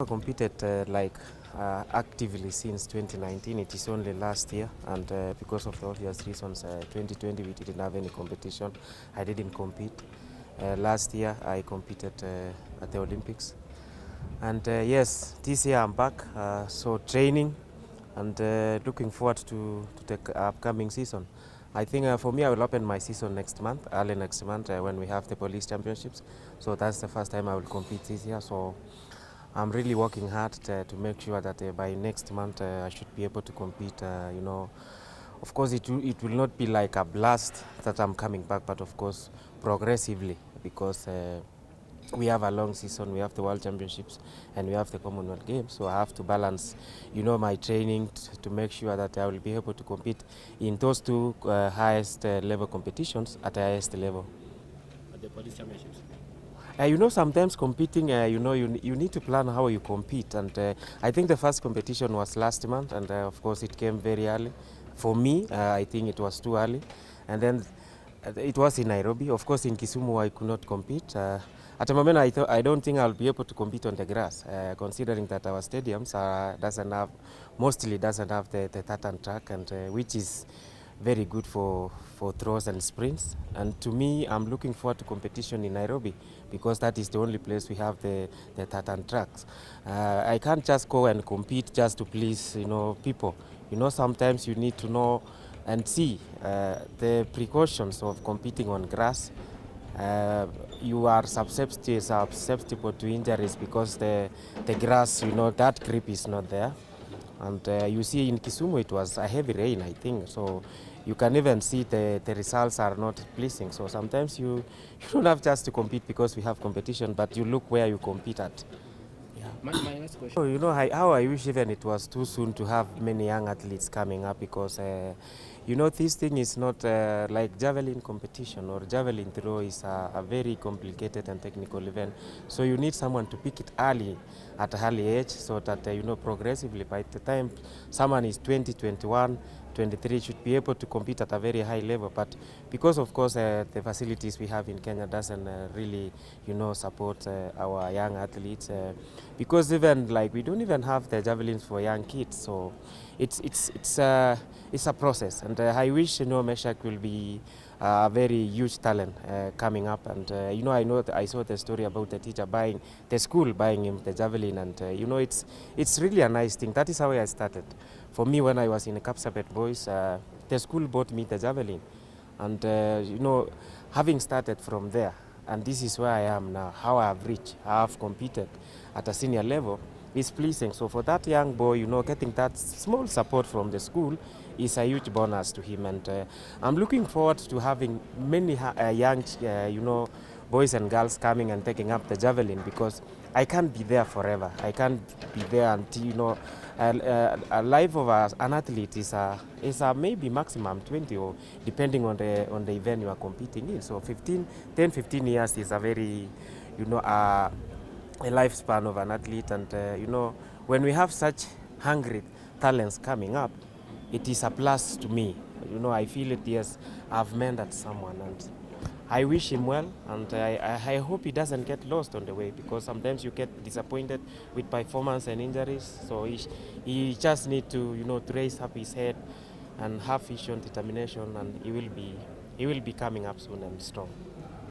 I competed actively since 2019. It is only last year, and because of the obvious reasons, 2020 we didn't have any competition. I didn't compete. Last year I competed at the Olympics, and yes, this year I'm back. So training and looking forward to the upcoming season. I think for me, I will open my season next month, early next month, when we have the police championships. So that's the first time I will compete this year. So I'm really working hard to make sure that by next month I should be able to compete. Of course, it will not be like a blast that I'm coming back, but of course, progressively, because we have a long season, we have the World Championships, and we have the Commonwealth Games. So I have to balance, my training to make sure that I will be able to compete in those two highest level competitions at the highest level. At the police championships? Sometimes competing, you need to plan how you compete. And I think the first competition was last month, and of course it came very early. For me, I think it was too early. And then it was in Nairobi. Of course, in Kisumu, I could not compete. At the moment, I don't think I'll be able to compete on the grass, considering that our stadiums mostly doesn't have the tartan track, and which is very good for throws and sprints. And to me, I'm looking forward to competition in Nairobi because that is the only place we have the tartan tracks. I can't just go and compete just to please people. Sometimes you need to know and see the precautions of competing on grass. You are susceptible to injuries because the grass, that grip is not there. And you see in Kisumu it was a heavy rain, I think, so you can even see the results are not pleasing. So sometimes you don't have just to compete because we have competition, but you look where you compete at. My next question. So how I wish even it was too soon to have many young athletes coming up, because this thing is not like javelin competition or javelin throw is a very complicated and technical event. So you need someone to pick it early, at an early age, so that progressively by the time someone is 20, 21, 23 should be able to compete at a very high level. But because of course the facilities we have in Kenya doesn't really support our young athletes, because even like we don't even have the javelins for young kids. So it's a process, and I wish Meshach will be a very huge talent coming up. And I saw the story about the teacher the school buying him the javelin, and it's really a nice thing. That is how I started. For me, when I was in Kapsabet Boys, the school bought me the javelin, and having started from there, and this is where I am now, how I have reached, I have competed at a senior level, is pleasing. So for that young boy, getting that small support from the school is a huge bonus to him. And I'm looking forward to having many young, boys and girls coming and taking up the javelin, because I can't be there forever. I can't be there until, a life of an athlete is a maybe maximum 20, or depending on the event you are competing in. So 10-15 years is a very, a lifespan of an athlete. And when we have such hungry talents coming up, it is a plus to me. I feel it, yes, I've mentored someone, and I wish him well, and I hope he doesn't get lost on the way, because sometimes you get disappointed with performance and injuries. So he just need to to raise up his head and have vision, determination, and he will be coming up soon and strong.